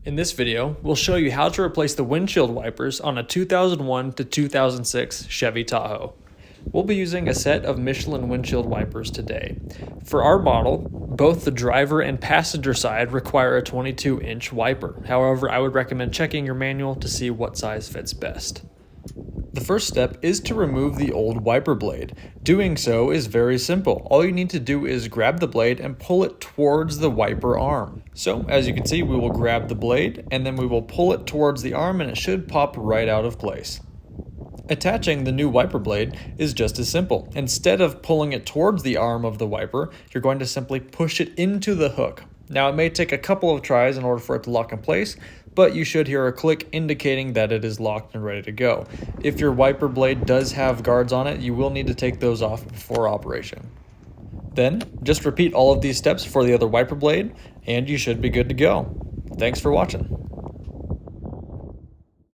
In this video, we'll show you how to replace the windshield wipers on a 2001 to 2006 Chevy Tahoe. We'll be using a set of Michelin windshield wipers today. For our model, both the driver and passenger side require a 22-inch wiper. However, I would recommend checking your manual to see what size fits best. The first step is to remove the old wiper blade. Doing so is very simple. All you need to do is grab the blade and pull it towards the wiper arm. So as you can see, we will grab the blade and then we will pull it towards the arm and it should pop right out of place. Attaching the new wiper blade is just as simple. Instead of pulling it towards the arm of the wiper, you're going to simply push it into the hook. Now it may take a couple of tries in order for it to lock in place, but you should hear a click indicating that it is locked and ready to go. If your wiper blade does have guards on it, you will need to take those off before operation. Then, just repeat all of these steps for the other wiper blade, and you should be good to go. Thanks for watching.